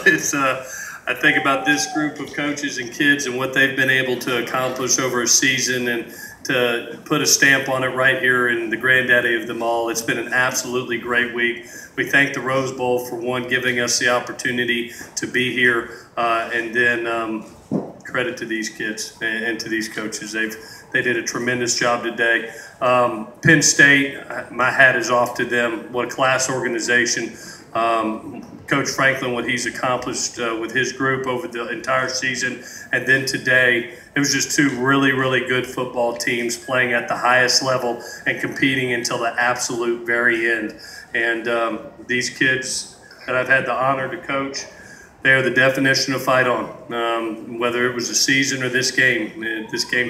It's I think about this group of coaches and kids and what they've been able to accomplish over a season, and to put a stamp on it right here in the granddaddy of them all. It's been an absolutely great week. We thank the Rose Bowl for giving us the opportunity to be here, and then credit to these kids and to these coaches. They did a tremendous job today. Penn State, my hat is off to them. What a class organization. Coach Franklin, what he's accomplished with his group over the entire season. And then today, it was just two really, really good football teams playing at the highest level and competing until the absolute very end. And these kids that I've had the honor to coach, they are the definition of fight on. Whether it was a season or this game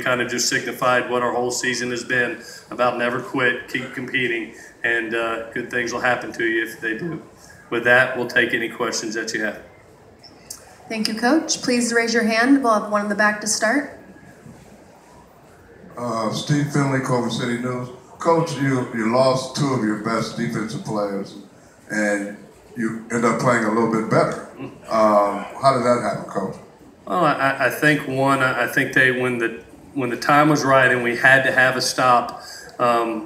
kind of just signified what our whole season has been about: never quit, keep competing, and good things will happen to you if they do. With that, we'll take any questions that you have. Thank you, Coach. Please raise your hand. We'll have one in the back to start. Steve Finley, Culver City News. Coach, you lost two of your best defensive players, and you end up playing a little bit better. How did that happen, Coach? Well, I think when the time was right and we had to have a stop,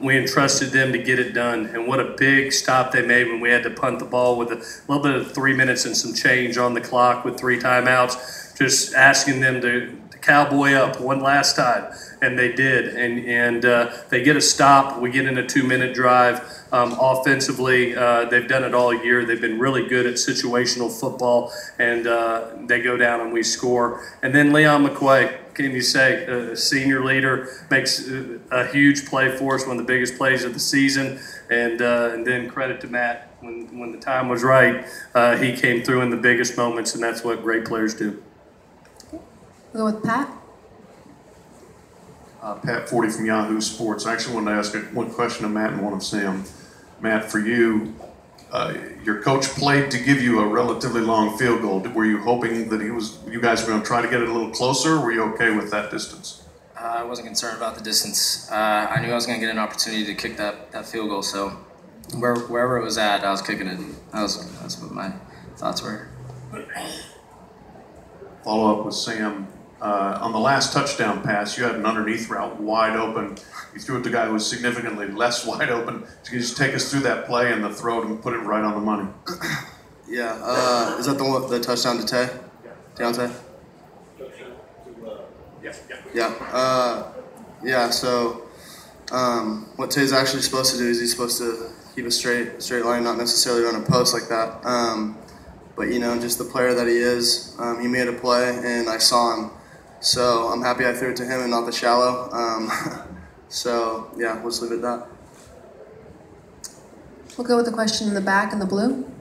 we entrusted them to get it done. And what a big stop they made when we had to punt the ball with a little bit of 3 minutes and some change on the clock with 3 timeouts, just asking them to cowboy up one last time. And they did. And they get a stop. We get in a 2-minute drive. Offensively, they've done it all year. They've been really good at situational football. And they go down and we score. And then Leon McQuay, can you say, a senior leader, makes a huge play for us, one of the biggest plays of the season. And then credit to Matt. When the time was right, he came through in the biggest moments, and that's what great players do. We'll go with Pat. Pat 40 from Yahoo Sports. I actually wanted to ask one question of Matt and one of Sam. Matt, for you, your coach played to give you a relatively long field goal. Were you hoping that you guys were going to try to get it a little closer, or were you okay with that distance? I wasn't concerned about the distance. I knew I was going to get an opportunity to kick that field goal, so wherever it was at, I was kicking it. That's what my thoughts were. Follow up with Sam. On the last touchdown pass, you had an underneath route wide open. You threw it to a guy who was significantly less wide open. Can you just take us through that play and the throw and put it right on the money? Yeah. Is that the touchdown to Tay? Deontay? Yeah. So what Tay's actually supposed to do is he's supposed to keep a straight line, not necessarily run a post like that. But just the player that he is, he made a play and I saw him. So I'm happy I threw it to him and not the shallow. So yeah, we'll just leave it at that. We'll go with the question in the back in the blue.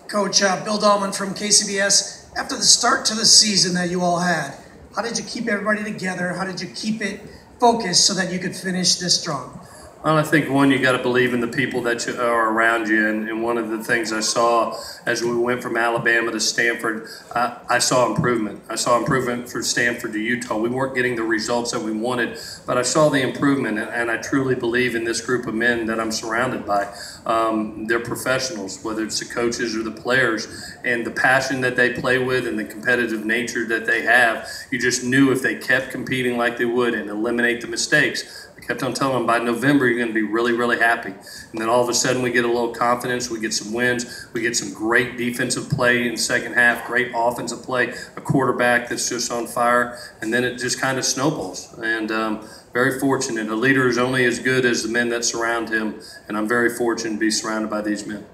Coach, Bill Dahlman from KCBS. After the start to the season that you all had, how did you keep everybody together? How did you keep it focused so that you could finish this strong? Well, I think, one, you got to believe in the people that are around you. And one of the things I saw as we went from Alabama to Stanford, I saw improvement. I saw improvement from Stanford to Utah. We weren't getting the results that we wanted, but I saw the improvement. And I truly believe in this group of men that I'm surrounded by. They're professionals, whether it's the coaches or the players. And the passion that they play with and the competitive nature that they have, you just knew if they kept competing like they would and eliminate the mistakes. I kept on telling them, by November, you're going to be really, really happy. And then all of a sudden, we get a little confidence. We get some wins. We get some great defensive play in the second half, great offensive play, a quarterback that's just on fire. And then it just kind of snowballs. And very fortunate. A leader is only as good as the men that surround him. And I'm very fortunate to be surrounded by these men.